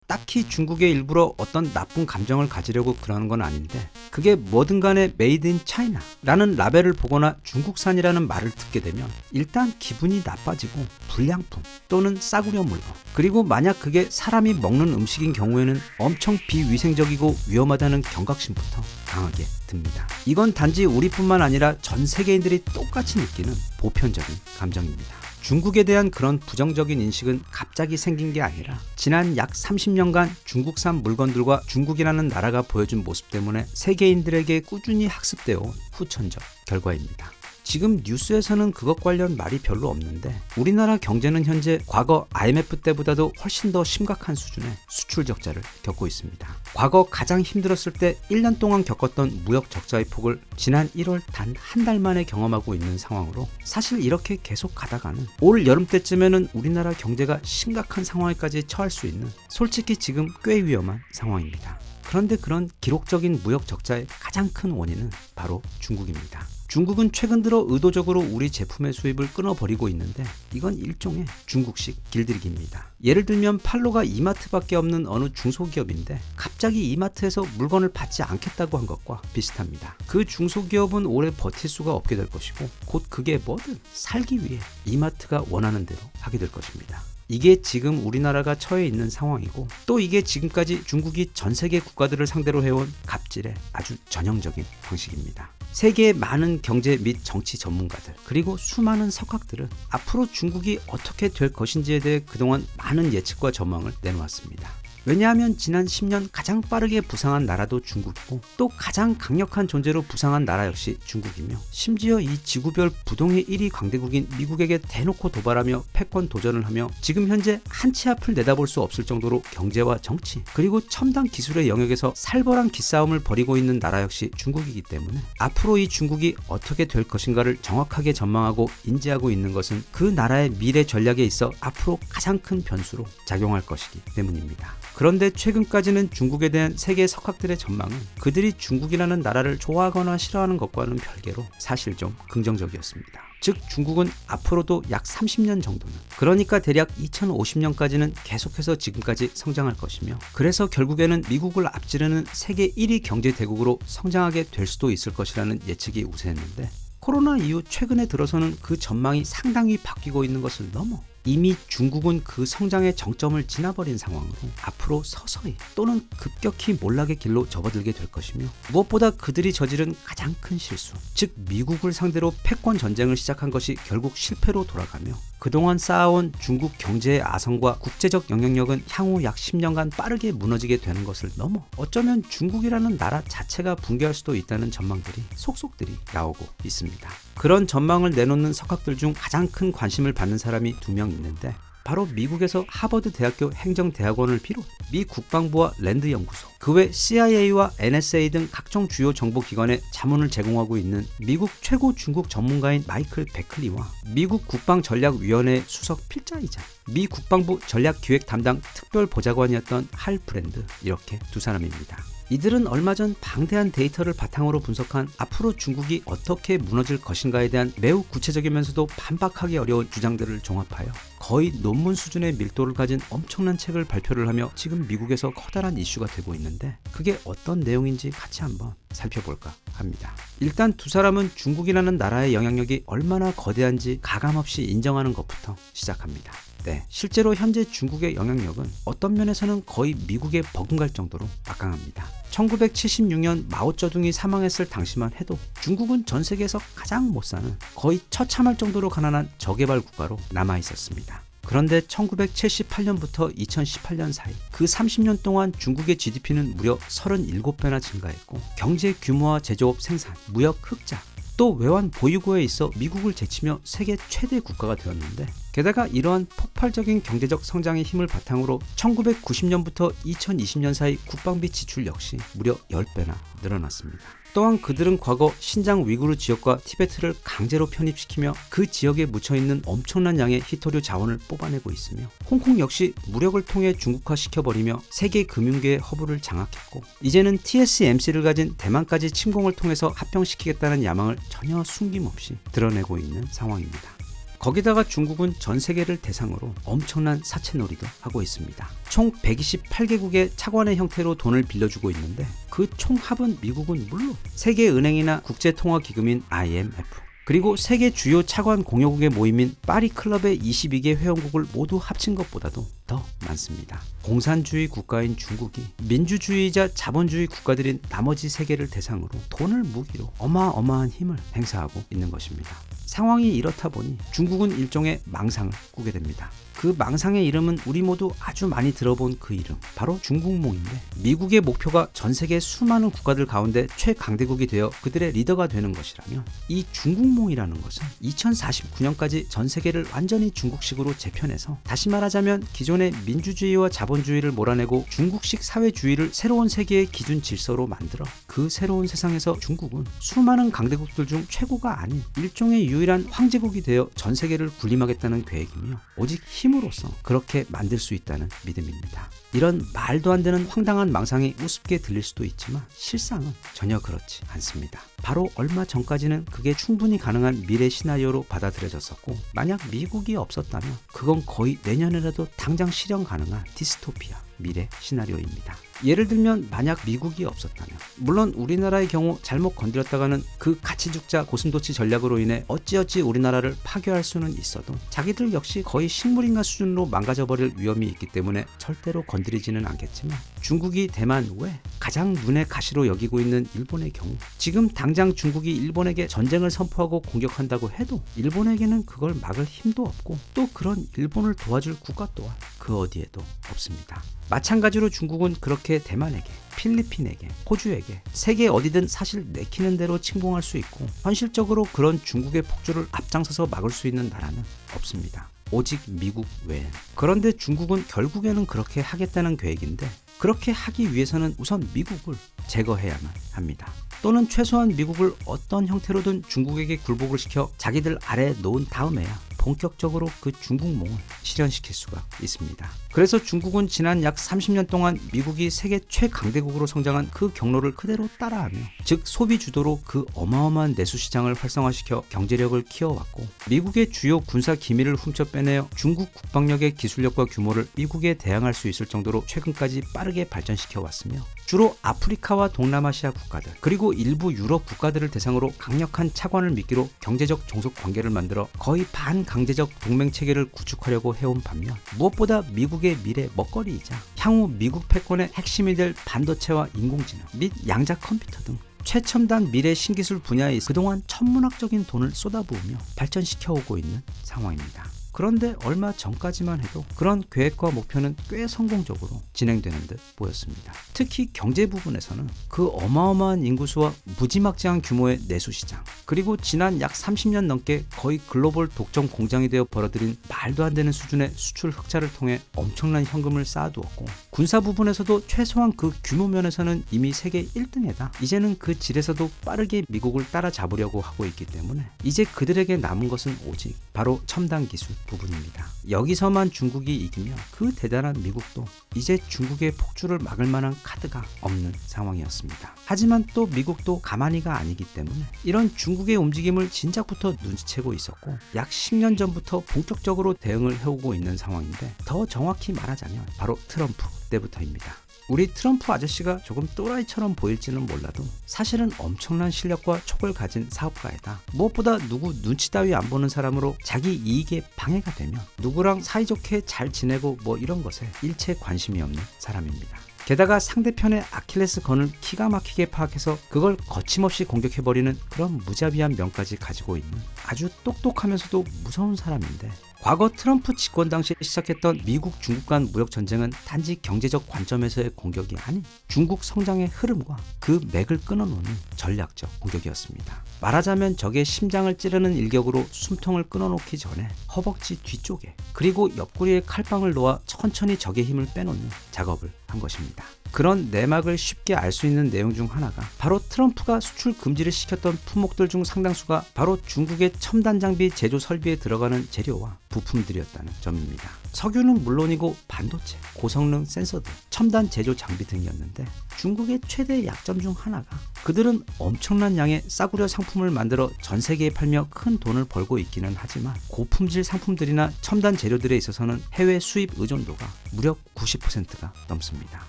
딱히 중국에 일부러 어떤 나쁜 감정을 가지려고 그러는 건 아닌데, 그게 뭐든 간에 메이드 인 차이나 라는 라벨을 보거나 중국산이라는 말을 듣게 되면 일단 기분이 나빠지고 불량품 또는 싸구려 물건, 그리고 만약 그게 사람이 먹는 음식인 경우에는 엄청 비위생적이고 위험하다는 경각심부터 강하게 듭니다. 이건 단지 우리뿐만 아니라 전 세계인들이 똑같이 느끼는 보편적인 감정입니다. 중국에 대한 그런 부정적인 인식은 갑자기 생긴 게 아니라 지난 약 30년간 중국산 물건들과 중국이라는 나라가 보여준 모습 때문에 세계인들에게 꾸준히 학습되어 온 후천적 결과입니다. 지금 뉴스에서는 그것 관련 말이 별로 없는데, 우리나라 경제는 현재 과거 IMF 때보다도 훨씬 더 심각한 수준의 수출 적자를 겪고 있습니다. 과거 가장 힘들었을 때 1년 동안 겪었던 무역 적자의 폭을 지난 1월 단 한 달 만에 경험하고 있는 상황으로, 사실 이렇게 계속 가다가는 올 여름 때쯤에는 우리나라 경제가 심각한 상황에까지 처할 수 있는, 솔직히 지금 꽤 위험한 상황입니다. 그런데 그런 기록적인 무역 적자의 가장 큰 원인은 바로 중국입니다. 중국은 최근 들어 의도적으로 우리 제품의 수입을 끊어버리고 있는데, 이건 일종의 중국식 길들이기입니다. 예를 들면 팔로가 이마트밖에 없는 어느 중소기업인데 갑자기 이마트에서 물건을 받지 않겠다고 한 것과 비슷합니다. 그 중소기업은 오래 버틸 수가 없게 될 것이고, 곧 그게 뭐든 살기 위해 이마트가 원하는 대로 하게 될 것입니다. 이게 지금 우리나라가 처해 있는 상황이고, 또 이게 지금까지 중국이 전 세계 국가들을 상대로 해온 갑질의 아주 전형적인 방식입니다. 세계의 많은 경제 및 정치 전문가들, 그리고 수많은 석학들은 앞으로 중국이 어떻게 될 것인지에 대해 그동안 많은 예측과 전망을 내놓았습니다. 왜냐하면 지난 10년 가장 빠르게 부상한 나라도 중국이고, 또 가장 강력한 존재로 부상한 나라 역시 중국이며, 심지어 이 지구별 부동의 1위 강대국인 미국에게 대놓고 도발하며 패권 도전을 하며 지금 현재 한 치 앞을 내다볼 수 없을 정도로 경제와 정치, 그리고 첨단 기술의 영역에서 살벌한 기싸움을 벌이고 있는 나라 역시 중국이기 때문에, 앞으로 이 중국이 어떻게 될 것인가를 정확하게 전망하고 인지하고 있는 것은 그 나라의 미래 전략에 있어 앞으로 가장 큰 변수로 작용할 것이기 때문입니다. 그런데 최근까지는 중국에 대한 세계 석학들의 전망은 그들이 중국이라는 나라를 좋아하거나 싫어하는 것과는 별개로 사실 좀 긍정적이었습니다. 즉 중국은 앞으로도 약 30년 정도는, 그러니까 대략 2050년까지는 계속해서 지금까지 성장할 것이며, 그래서 결국에는 미국을 앞지르는 세계 1위 경제 대국으로 성장하게 될 수도 있을 것이라는 예측이 우세했는데, 코로나 이후 최근에 들어서는 그 전망이 상당히 바뀌고 있는 것을 넘어 이미 중국은 그 성장의 정점을 지나버린 상황으로 앞으로 서서히 또는 급격히 몰락의 길로 접어들게 될 것이며, 무엇보다 그들이 저지른 가장 큰 실수, 즉 미국을 상대로 패권 전쟁을 시작한 것이 결국 실패로 돌아가며, 그동안 쌓아온 중국 경제의 아성과 국제적 영향력은 향후 약 10년간 빠르게 무너지게 되는 것을 넘어 어쩌면 중국이라는 나라 자체가 붕괴할 수도 있다는 전망들이 속속들이 나오고 있습니다. 그런 전망을 내놓는 석학들 중 가장 큰 관심을 받는 사람이 2명 있는데, 바로 미국에서 하버드 대학교 행정대학원을 비롯 미 국방부와 랜드 연구소, 그 외 CIA와 NSA 등 각종 주요 정보기관에 자문을 제공하고 있는 미국 최고 중국 전문가인 마이클 베클리와 미국 국방전략위원회 수석 필자이자 미 국방부 전략기획 담당 특별보좌관이었던 할 브랜드, 이렇게 두 사람입니다. 이들은 얼마 전 방대한 데이터를 바탕으로 분석한 앞으로 중국이 어떻게 무너질 것인가에 대한 매우 구체적이면서도 반박하기 어려운 주장들을 종합하여 거의 논문 수준의 밀도를 가진 엄청난 책을 발표를 하며 지금 미국에서 커다란 이슈가 되고 있는데, 그게 어떤 내용인지 같이 한번 살펴볼까 합니다. 일단 두 사람은 중국이라는 나라의 영향력이 얼마나 거대한지 가감없이 인정하는 것부터 시작합니다. 네, 실제로 현재 중국의 영향력은 어떤 면에서는 거의 미국에 버금갈 정도로 막강합니다. 1976년 마오쩌둥이 사망했을 당시만 해도 중국은 전 세계에서 가장 못 사는, 거의 처참할 정도로 가난한 저개발 국가로 남아 있었습니다. 그런데 1978년부터 2018년 사이 그 30년 동안 중국의 GDP는 무려 37배나 증가했고, 경제 규모와 제조업 생산, 무역 흑자, 또 외환 보유고에 있어 미국을 제치며 세계 최대 국가가 되었는데, 게다가 이러한 폭발적인 경제적 성장의 힘을 바탕으로 1990년부터 2020년 사이 국방비 지출 역시 무려 10배나 늘어났습니다. 또한 그들은 과거 신장 위구르 지역과 티베트를 강제로 편입시키며 그 지역에 묻혀있는 엄청난 양의 희토류 자원을 뽑아내고 있으며, 홍콩 역시 무력을 통해 중국화시켜버리며 세계 금융계의 허브를 장악했고, 이제는 TSMC를 가진 대만까지 침공을 통해서 합병시키겠다는 야망을 전혀 숨김없이 드러내고 있는 상황입니다. 거기다가 중국은 전 세계를 대상으로 엄청난 사채놀이도 하고 있습니다. 총 128개국의 차관의 형태로 돈을 빌려주고 있는데 그 총합은 미국은 물론 세계은행이나 국제통화기금인 IMF 그리고 세계 주요 차관 공여국의 모임인 파리 클럽의 22개 회원국을 모두 합친 것보다도 더 많습니다. 공산주의 국가인 중국이 민주주의자 자본주의 국가들인 나머지 세계를 대상으로 돈을 무기로 어마어마한 힘을 행사하고 있는 것입니다. 상황이 이렇다 보니 중국은 일종의 망상을 꾸게 됩니다. 그 망상의 이름은 우리 모두 아주 많이 들어본 그 이름, 바로 중국몽인데 미국의 목표가 전 세계 수많은 국가들 가운데 최강대국이 되어 그들의 리더가 되는 것이라면 이 중국몽이라는 것은 2049년까지 전 세계를 완전히 중국식으로 재편해서 다시 말하자면 기존의 민주주의와 자본주의를 몰아내고 중국식 사회주의를 새로운 세계의 기준 질서로 만들어 그 새로운 세상에서 중국은 수많은 강대국들 중 최고가 아닌 일종의 유일한 황제국이 되어 전 세계를 군림하겠다는 계획이며 오직 힘으로써 그렇게 만들 수 있다는 믿음입니다. 이런 말도 안 되는 황당한 망상이 우습게 들릴 수도 있지만 실상은 전혀 그렇지 않습니다. 바로 얼마 전까지는 그게 충분히 가능한 미래 시나리오로 받아들여졌었고 만약 미국이 없었다면 그건 거의 내년에라도 당장 실현 가능한 디스토피아 미래 시나리오입니다. 예를 들면 만약 미국이 없었다면 물론 우리나라의 경우 잘못 건드렸다가는 그 같이 죽자 고슴도치 전략으로 인해 어찌어찌 우리나라를 파괴할 수는 있어도 자기들 역시 거의 식물인간 수준으로 망가져버릴 위험이 있기 때문에 절대로 건드리지는 않겠지만 중국이 대만 외 가장 눈의 가시로 여기고 있는 일본의 경우 지금 당장 중국이 일본에게 전쟁을 선포하고 공격한다고 해도 일본에게는 그걸 막을 힘도 없고 또 그런 일본을 도와줄 국가 또한 그 어디에도 없습니다. 마찬가지로 중국은 그렇게 대만에게, 필리핀에게, 호주에게 세계 어디든 사실 내키는 대로 침공할 수 있고 현실적으로 그런 중국의 폭주를 앞장서서 막을 수 있는 나라는 없습니다. 오직 미국 외엔. 그런데 중국은 결국에는 그렇게 하겠다는 계획인데 그렇게 하기 위해서는 우선 미국을 제거해야만 합니다. 또는 최소한 미국을 어떤 형태로든 중국에게 굴복을 시켜 자기들 아래에 놓은 다음에야 본격적으로 그 중국몽을 실현시킬 수가 있습니다. 그래서 중국은 지난 약 30년 동안 미국이 세계 최강대국으로 성장한 그 경로를 그대로 따라하며 즉 소비 주도로 그 어마어마한 내수 시장을 활성화시켜 경제력을 키워왔고 미국의 주요 군사 기밀을 훔쳐 빼내어 중국 국방력의 기술력과 규모를 미국에 대항할 수 있을 정도로 최근까지 빠르게 발전시켜 왔으며 주로 아프리카와 동남아시아 국가들 그리고 일부 유럽 국가들을 대상으로 강력한 차관을 미끼로 경제적 종속 관계를 만들어 거의 반강제적 동맹체계를 구축하려고 해온 반면 무엇보다 미국의 미래 먹거리이자 향후 미국 패권의 핵심이 될 반도체와 인공지능 및 양자 컴퓨터 등 최첨단 미래 신기술 분야에 그동안 천문학적인 돈을 쏟아부으며 발전시켜오고 있는 상황입니다. 그런데 얼마 전까지만 해도 그런 계획과 목표는 꽤 성공적으로 진행되는 듯 보였습니다. 특히 경제 부분에서는 그 어마어마한 인구수와 무지막지한 규모의 내수시장 그리고 지난 약 30년 넘게 거의 글로벌 독점 공장이 되어 벌어들인 말도 안 되는 수준의 수출 흑자를 통해 엄청난 현금을 쌓아두었고 군사 부분에서도 최소한 그 규모 면에서는 이미 세계 1등에다 이제는 그 질에서도 빠르게 미국을 따라잡으려고 하고 있기 때문에 이제 그들에게 남은 것은 오직 바로 첨단 기술 부분입니다. 여기서만 중국이 이기면 그 대단한 미국도 이제 중국의 폭주를 막을 만한 카드가 없는 상황이었습니다. 하지만 또 미국도 가만히가 아니기 때문에 이런 중국의 움직임을 진작부터 눈치채고 있었고 약 10년 전부터 본격적으로 대응을 해오고 있는 상황인데 더 정확히 말하자면 바로 트럼프 때부터입니다. 우리 트럼프 아저씨가 조금 또라이처럼 보일지는 몰라도 사실은 엄청난 실력과 촉을 가진 사업가이다. 무엇보다 누구 눈치 따위 안 보는 사람으로 자기 이익에 방해가 되면 누구랑 사이좋게 잘 지내고 뭐 이런 것에 일체 관심이 없는 사람입니다. 게다가 상대편의 아킬레스건을 기가 막히게 파악해서 그걸 거침없이 공격해버리는 그런 무자비한 면까지 가지고 있는 아주 똑똑하면서도 무서운 사람인데 과거 트럼프 집권 당시에 시작했던 미국 중국 간 무역 전쟁은 단지 경제적 관점에서의 공격이 아닌 중국 성장의 흐름과 그 맥을 끊어놓는 전략적 공격이었습니다. 말하자면 적의 심장을 찌르는 일격으로 숨통을 끊어놓기 전에 허벅지 뒤쪽에 그리고 옆구리에 칼빵을 놓아 천천히 적의 힘을 빼놓는 작업을 한 것입니다. 그런 내막을 쉽게 알 수 있는 내용 중 하나가 바로 트럼프가 수출 금지를 시켰던 품목들 중 상당수가 바로 중국의 첨단 장비 제조 설비에 들어가는 재료와 부품들이었다는 점입니다. 석유는 물론이고 반도체, 고성능 센서 등 첨단 제조 장비 등이었는데 중국의 최대 약점 중 하나가 그들은 엄청난 양의 싸구려 상품을 만들어 전 세계에 팔며 큰 돈을 벌고 있기는 하지만 고품질 상품들이나 첨단 재료들에 있어서는 해외 수입 의존도가 무려 90%가 넘습니다.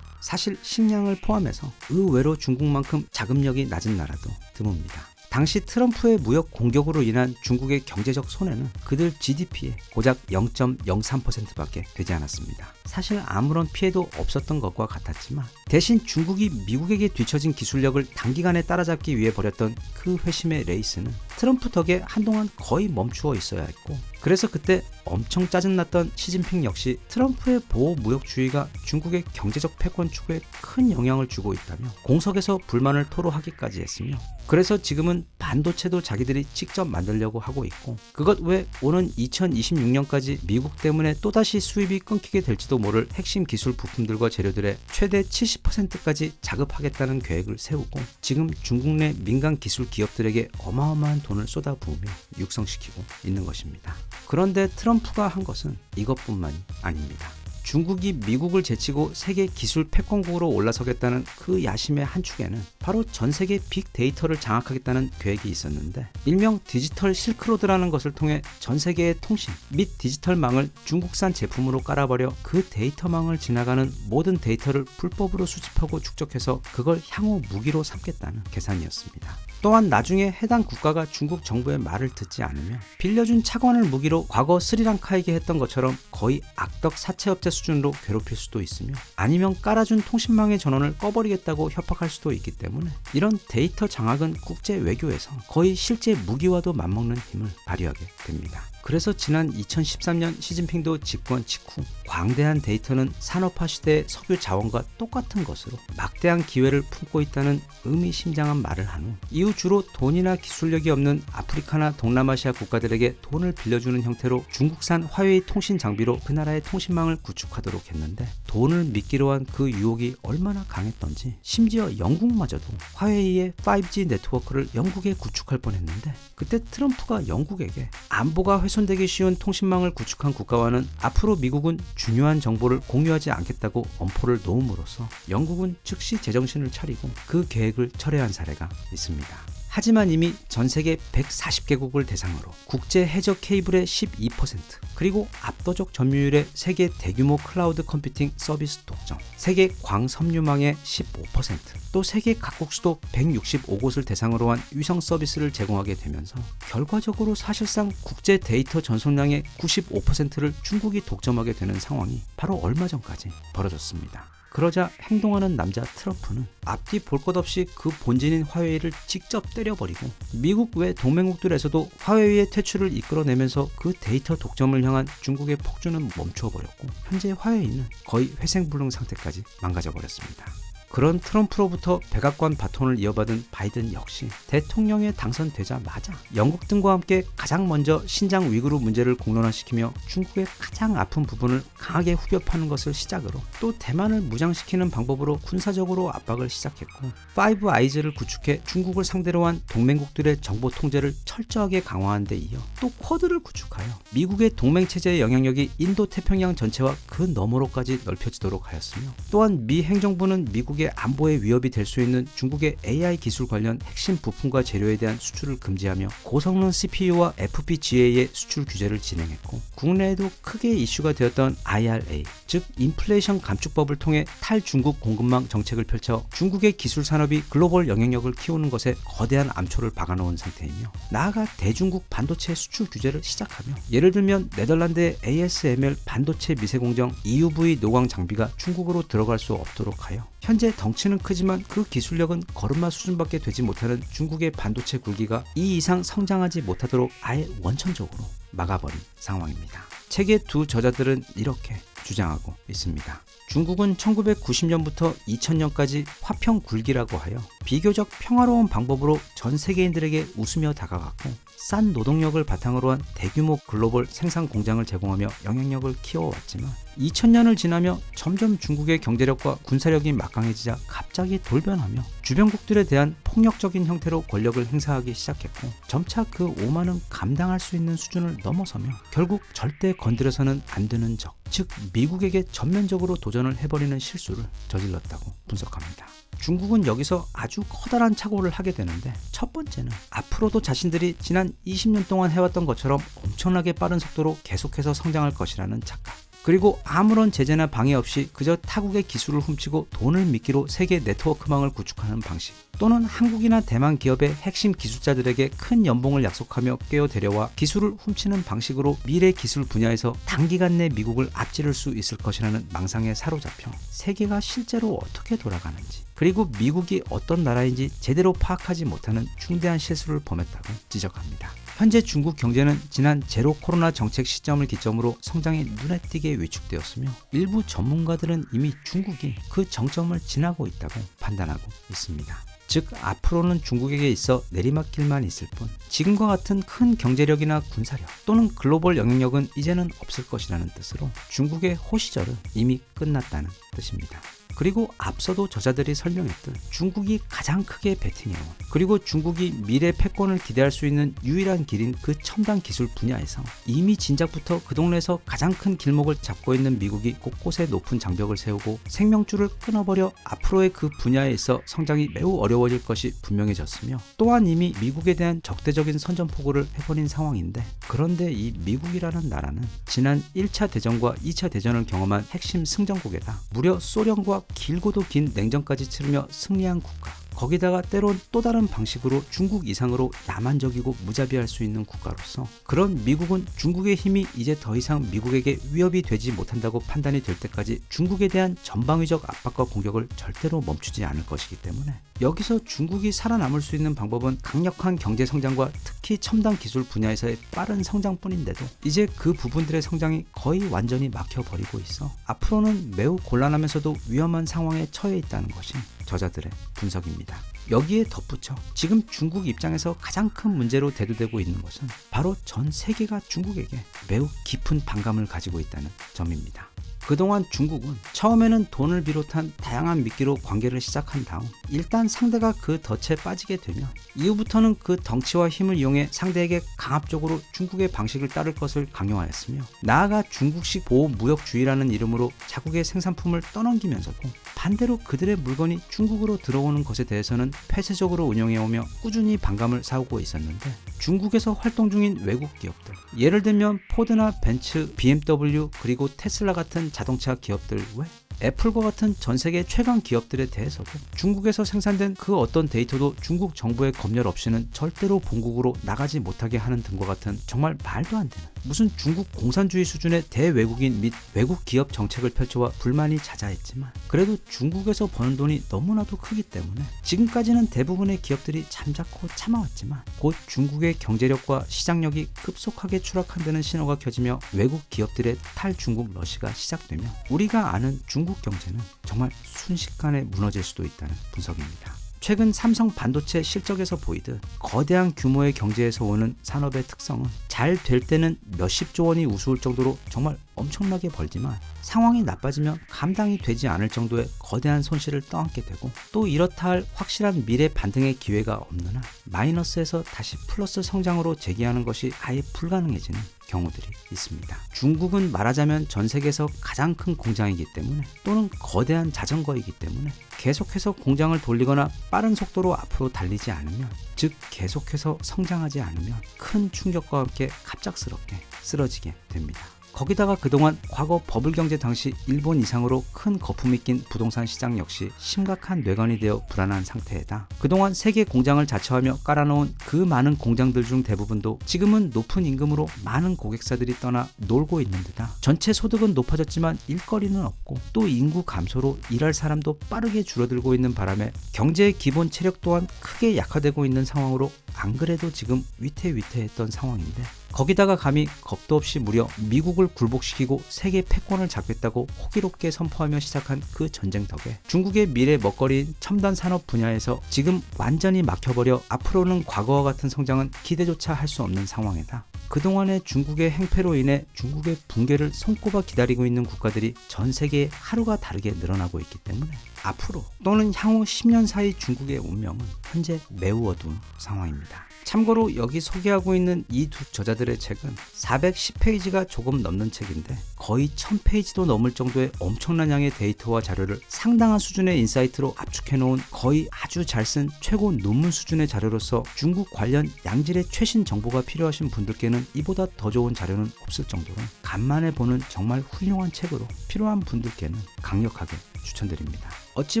사실 식량을 포함해서 의외로 중국만큼 자금력이 낮은 나라도 드뭅니다. 당시 트럼프의 무역 공격으로 인한 중국의 경제적 손해는 그들 GDP의 고작 0.03%밖에 되지 않았습니다. 사실 아무런 피해도 없었던 것과 같았지만 대신 중국이 미국에게 뒤처진 기술력을 단기간에 따라잡기 위해 벌였던 그 회심의 레이스는 트럼프 덕에 한동안 거의 멈추어 있어야 했고, 그래서 그때 엄청 짜증났던 시진핑 역시 트럼프의 보호 무역주의가 중국의 경제적 패권 추구에 큰 영향을 주고 있다며 공석에서 불만을 토로하기까지 했으며, 그래서 지금은 반도체도 자기들이 직접 만들려고 하고 있고, 그것 외 오는 2026년까지 미국 때문에 또다시 수입이 끊기게 될지도 모를 핵심 기술 부품들과 재료들의 최대 70%까지 자급하겠다는 계획을 세우고 지금 중국 내 민간 기술 기업들에게 어마어마한 돈을 쏟아부으며 육성시키고 있는 것입니다. 그런데 트럼프가 한 것은 이것뿐만이 아닙니다. 중국이 미국을 제치고 세계 기술 패권국으로 올라서겠다는 그 야심의 한 축에는 바로 전 세계 빅데이터를 장악하겠다는 계획이 있었는데, 일명 디지털 실크로드라는 것을 통해 전 세계의 통신 및 디지털망을 중국산 제품으로 깔아버려 그 데이터망을 지나가는 모든 데이터를 불법으로 수집하고 축적해서 그걸 향후 무기로 삼겠다는 계산이었습니다. 또한 나중에 해당 국가가 중국 정부의 말을 듣지 않으면 빌려준 차관을 무기로 과거 스리랑카에게 했던 것처럼 거의 악덕 사채업체 수준으로 괴롭힐 수도 있으며, 아니면 깔아준 통신망의 전원을 꺼버리겠다고 협박할 수도 있기 때문에 이런 데이터 장악은 국제 외교에서 거의 실제 무기와도 맞먹는 힘을 발휘하게 됩니다. 그래서 지난 2013년 시진핑도 집권 직후 광대한 데이터는 산업화 시대의 석유 자원과 똑같은 것으로 막대한 기회를 품고 있다는 의미심장한 말을 한 후 이후 주로 돈이나 기술력이 없는 아프리카나 동남아시아 국가들에게 돈을 빌려주는 형태로 중국산 화웨이 통신 장비로 그 나라의 통신망을 구축하도록 했는데, 돈을 미끼로 한 그 유혹이 얼마나 강했던지 심지어 영국마저도 화웨이의 5G 네트워크를 영국에 구축할 뻔했는데, 그때 트럼프가 영국에게 안보가 훼손되기 쉬운 통신망을 구축한 국가와는 앞으로 미국은 중요한 정보를 공유하지 않겠다고 엄포를 놓음으로써 영국은 즉시 제정신을 차리고 그 계획을 철회한 사례가 있습니다. 하지만 이미 전 세계 140개국을 대상으로 국제 해저 케이블의 12%, 그리고 압도적 점유율의 세계 대규모 클라우드 컴퓨팅 서비스 독점, 세계 광섬유망의 15%, 또 세계 각국 수도 165곳을 대상으로 한 위성 서비스를 제공하게 되면서 결과적으로 사실상 국제 데이터 전송량의 95%를 중국이 독점하게 되는 상황이 바로 얼마 전까지 벌어졌습니다. 그러자 행동하는 남자 트럼프는 앞뒤 볼 것 없이 그 본진인 화웨이를 직접 때려버리고 미국 외 동맹국들에서도 화웨이의 퇴출을 이끌어내면서 그 데이터 독점을 향한 중국의 폭주는 멈추어버렸고, 현재 화웨이는 거의 회생불능 상태까지 망가져버렸습니다. 그런 트럼프로부터 백악관 바톤을 이어받은 바이든 역시 대통령에 당선되자마자 영국 등과 함께 가장 먼저 신장 위구르 문제를 공론화시키며 중국의 가장 아픈 부분을 강하게 후벼 파는 것을 시작으로 또 대만을 무장시키는 방법으로 군사적으로 압박을 시작했고, 파이브 아이즈를 구축해 중국을 상대로 한 동맹국들의 정보 통제를 철저하게 강화한 데 이어 또 쿼드를 구축하여 미국의 동맹체제의 영향력이 인도 태평양 전체와 그 너머로까지 넓혀지도록 하였으며, 또한 미 행정부는 미국의 안보에 위협이 될 수 있는 중국의 AI 기술 관련 핵심 부품과 재료에 대한 수출을 금지하며 고성능 CPU와 FPGA의 수출 규제를 진행했고, 국내에도 크게 이슈가 되었던 IRA, 즉 인플레이션 감축법을 통해 탈중국 공급망 정책을 펼쳐 중국의 기술 산업이 글로벌 영향력을 키우는 것에 거대한 암초를 박아놓은 상태이며, 나아가 대중국 반도체 수출 규제를 시작하며, 예를 들면 네덜란드의 ASML 반도체 미세공정 EUV 노광 장비가 중국으로 들어갈 수 없도록 하여 현재 덩치는 크지만 그 기술력은 걸음마 수준밖에 되지 못하는 중국의 반도체 굴기가 이 이상 성장하지 못하도록 아예 원천적으로 막아버린 상황입니다. 책의 두 저자들은 이렇게 주장하고 있습니다. 중국은 1990년부터 2000년까지 화평 굴기라고 하여 비교적 평화로운 방법으로 전 세계인들에게 웃으며 다가갔고 싼 노동력을 바탕으로 한 대규모 글로벌 생산 공장을 제공하며 영향력을 키워왔지만 2000년을 지나며 점점 중국의 경제력과 군사력이 막강해지자 갑자기 돌변하며 주변국들에 대한 폭력적인 형태로 권력을 행사하기 시작했고 점차 그 오만은 감당할 수 있는 수준을 넘어서며 결국 절대 건드려서는 안 되는 적, 즉 미국에게 전면적으로 도전을 해버리는 실수를 저질렀다고 분석합니다. 중국은 여기서 아주 커다란 착오를 하게 되는데 첫 번째는 앞으로도 자신들이 지난 20년 동안 해왔던 것처럼 엄청나게 빠른 속도로 계속해서 성장할 것이라는 착각. 그리고 아무런 제재나 방해 없이 그저 타국의 기술을 훔치고 돈을 미끼로 세계 네트워크망을 구축하는 방식, 또는 한국이나 대만 기업의 핵심 기술자들에게 큰 연봉을 약속하며 꿰어 데려와 기술을 훔치는 방식으로 미래 기술 분야에서 단기간 내 미국을 앞지를 수 있을 것이라는 망상에 사로잡혀 세계가 실제로 어떻게 돌아가는지, 그리고 미국이 어떤 나라인지 제대로 파악하지 못하는 중대한 실수를 범했다고 지적합니다. 현재 중국 경제는 지난 제로 코로나 정책 시점을 기점으로 성장이 눈에 띄게 위축되었으며 일부 전문가들은 이미 중국이 그 정점을 지나고 있다고 판단하고 있습니다. 즉 앞으로는 중국에게 있어 내리막길만 있을 뿐 지금과 같은 큰 경제력이나 군사력 또는 글로벌 영향력은 이제는 없을 것이라는 뜻으로 중국의 호시절은 이미 끝났다는 뜻입니다. 그리고 앞서도 저자들이 설명했듯 중국이 가장 크게 베팅해온, 그리고 중국이 미래 패권을 기대할 수 있는 유일한 길인 그 첨단 기술 분야에서 이미 진작부터 그 동네에서 가장 큰 길목을 잡고 있는 미국이 곳곳에 높은 장벽을 세우고 생명줄을 끊어버려 앞으로의 그 분야에 있어 성장이 매우 어려워질 것이 분명해졌으며, 또한 이미 미국에 대한 적대적인 선전포고를 해버린 상황인데, 그런데 이 미국이라는 나라는 지난 1차 대전과 2차 대전을 경험한 핵심 승전국에다 무려 소련과 길고도 긴 냉전까지 치르며 승리한 국가, 거기다가 때론 또 다른 방식으로 중국 이상으로 야만적이고 무자비할 수 있는 국가로서 그런 미국은 중국의 힘이 이제 더 이상 미국에게 위협이 되지 못한다고 판단이 될 때까지 중국에 대한 전방위적 압박과 공격을 절대로 멈추지 않을 것이기 때문에 여기서 중국이 살아남을 수 있는 방법은 강력한 경제 성장과 특히 첨단 기술 분야에서의 빠른 성장뿐인데도 이제 그 부분들의 성장이 거의 완전히 막혀버리고 있어 앞으로는 매우 곤란하면서도 위험한 상황에 처해 있다는 것이 저자들의 분석입니다. 여기에 덧붙여 지금 중국 입장에서 가장 큰 문제로 대두되고 있는 것은 바로 전 세계가 중국에게 매우 깊은 반감을 가지고 있다는 점입니다. 그동안 중국은 처음에는 돈을 비롯한 다양한 미끼로 관계를 시작한 다음 일단 상대가 그 덫에 빠지게 되면 이후부터는 그 덩치와 힘을 이용해 상대에게 강압적으로 중국의 방식을 따를 것을 강요하였으며, 나아가 중국식 보호무역주의라는 이름으로 자국의 생산품을 떠넘기면서도 반대로 그들의 물건이 중국으로 들어오는 것에 대해서는 폐쇄적으로 운영해오며 꾸준히 반감을 사오고 있었는데, 중국에서 활동 중인 외국 기업들, 예를 들면 포드나 벤츠, BMW 그리고 테슬라 같은 자동차 기업들 외 애플과 같은 전 세계 최강 기업들에 대해서도 중국에서 생산된 그 어떤 데이터도 중국 정부의 검열 없이는 절대로 본국으로 나가지 못하게 하는 등과 같은 정말 말도 안 되는 무슨 중국 공산주의 수준의 대외국인 및 외국 기업 정책을 펼쳐와 불만이 잦아했지만, 그래도 중국에서 버는 돈이 너무나도 크기 때문에 지금까지는 대부분의 기업들이 잠자코 참아왔지만 곧 중국의 경제력과 시장력이 급속하게 추락한다는 신호가 켜지며 외국 기업들의 탈중국 러시가 시작되면 우리가 아는 중국 경제는 정말 순식간에 무너질 수도 있다는 분석입니다. 최근 삼성 반도체 실적에서 보이듯 거대한 규모의 경제에서 오는 산업의 특성은 잘 될 때는 몇십조 원이 우스울 정도로 정말 엄청나게 벌지만 상황이 나빠지면 감당이 되지 않을 정도의 거대한 손실을 떠안게 되고, 또 이렇다 할 확실한 미래 반등의 기회가 없는 한 마이너스에서 다시 플러스 성장으로 재기하는 것이 아예 불가능해지는 경우들이 있습니다. 중국은 말하자면 전 세계에서 가장 큰 공장이기 때문에, 또는 거대한 자전거이기 때문에 계속해서 공장을 돌리거나 빠른 속도로 앞으로 달리지 않으면, 즉 계속해서 성장하지 않으면 큰 충격과 함께 갑작스럽게 쓰러지게 됩니다. 거기다가 그동안 과거 버블 경제 당시 일본 이상으로 큰 거품이 낀 부동산 시장 역시 심각한 뇌관이 되어 불안한 상태에다 그동안 세계 공장을 자처하며 깔아놓은 그 많은 공장들 중 대부분도 지금은 높은 임금으로 많은 고객사들이 떠나 놀고 있는 데다 전체 소득은 높아졌지만 일거리는 없고, 또 인구 감소로 일할 사람도 빠르게 줄어들고 있는 바람에 경제의 기본 체력 또한 크게 약화되고 있는 상황으로 안 그래도 지금 위태위태했던 상황인데 거기다가 감히 겁도 없이 무려 미국을 굴복시키고 세계 패권을 잡겠다고 호기롭게 선포하며 시작한 그 전쟁 덕에 중국의 미래 먹거리인 첨단 산업 분야에서 지금 완전히 막혀버려 앞으로는 과거와 같은 성장은 기대조차 할 수 없는 상황이다. 그동안의 중국의 행패로 인해 중국의 붕괴를 손꼽아 기다리고 있는 국가들이 전 세계에 하루가 다르게 늘어나고 있기 때문에 앞으로 또는 향후 10년 사이 중국의 운명은 현재 매우 어두운 상황입니다. 참고로 여기 소개하고 있는 이 두 저자들의 책은 410페이지가 조금 넘는 책인데 거의 1000페이지도 넘을 정도의 엄청난 양의 데이터와 자료를 상당한 수준의 인사이트로 압축해 놓은 거의 아주 잘 쓴 최고 논문 수준의 자료로서 중국 관련 양질의 최신 정보가 필요하신 분들께는 이보다 더 좋은 자료는 없을 정도로 간만에 보는 정말 훌륭한 책으로 필요한 분들께는 강력하게 추천드립니다. 어찌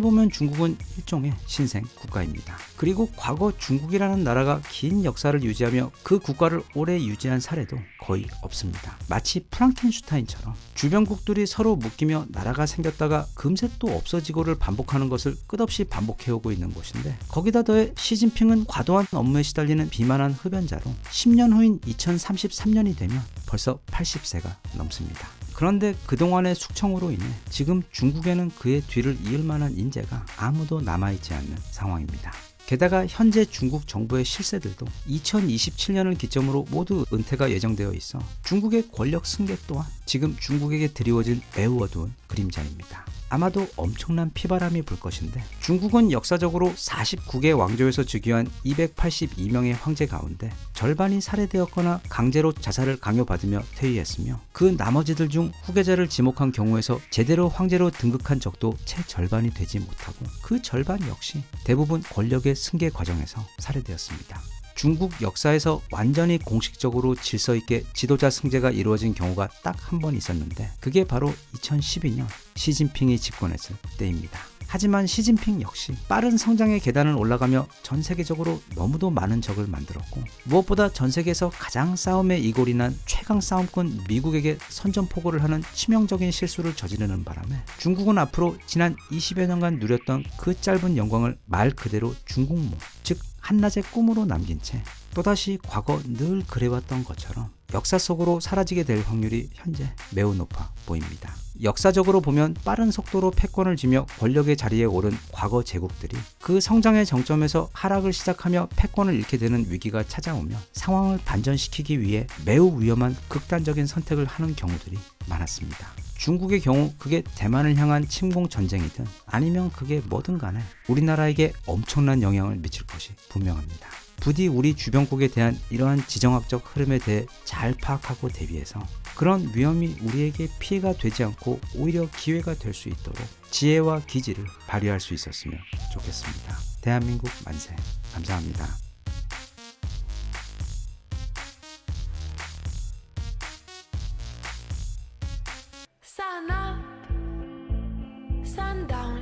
보면 중국은 일종의 신생 국가입니다. 그리고 과거 중국이라는 나라가 긴 역사를 유지하며 그 국가를 오래 유지한 사례도 거의 없습니다. 마치 프랑켄슈타인처럼 주변국들이 서로 묶이며 나라가 생겼다가 금세 또 없어지고를 반복하는 것을 끝없이 반복해오고 있는 곳인데 거기다 더해 시진핑은 과도한 업무에 시달리는 비만한 흡연자로 10년 후인 2033년이 되면 벌써 80세가 넘습니다. 그런데 그동안의 숙청으로 인해 지금 중국에는 그의 뒤를 이을 만한 인재가 아무도 남아있지 않는 상황입니다. 게다가 현재 중국 정부의 실세들도 2027년을 기점으로 모두 은퇴가 예정되어 있어 중국의 권력 승계 또한 지금 중국에게 드리워진 매우 어두운 그림자입니다. 아마도 엄청난 피바람이 불 것인데 중국은 역사적으로 49개 왕조에서 즉위한 282명의 황제 가운데 절반이 살해되었거나 강제로 자살을 강요받으며 퇴위했으며 그 나머지들 중 후계자를 지목한 경우에서 제대로 황제로 등극한 적도 채 절반이 되지 못하고 그 절반 역시 대부분 권력의 승계 과정에서 살해되었습니다. 중국 역사에서 완전히 공식적으로 질서 있게 지도자 승계가 이루어진 경우가 딱 한 번 있었는데 그게 바로 2012년 시진핑이 집권했을 때입니다. 하지만 시진핑 역시 빠른 성장의 계단을 올라가며 전 세계적으로 너무도 많은 적을 만들었고 무엇보다 전 세계에서 가장 싸움에 이골이 난 최강 싸움꾼 미국에게 선전포고를 하는 치명적인 실수를 저지르는 바람에 중국은 앞으로 지난 20여 년간 누렸던 그 짧은 영광을 말 그대로 중국몽, 즉 한낮의 꿈으로 남긴 채 또다시 과거 늘 그래왔던 것처럼 역사 속으로 사라지게 될 확률이 현재 매우 높아 보입니다. 역사적으로 보면 빠른 속도로 패권을 쥐며 권력의 자리에 오른 과거 제국들이 그 성장의 정점에서 하락을 시작하며 패권을 잃게 되는 위기가 찾아오며 상황을 반전시키기 위해 매우 위험한 극단적인 선택을 하는 경우들이 많았습니다. 중국의 경우 그게 대만을 향한 침공 전쟁이든 아니면 그게 뭐든 간에 우리나라에게 엄청난 영향을 미칠 것이 분명합니다. 부디 우리 주변국에 대한 이러한 지정학적 흐름에 대해 잘 파악하고 대비해서 그런 위험이 우리에게 피해가 되지 않고 오히려 기회가 될 수 있도록 지혜와 기지를 발휘할 수 있었으면 좋겠습니다. 대한민국 만세. 감사합니다. Sun up, sun down.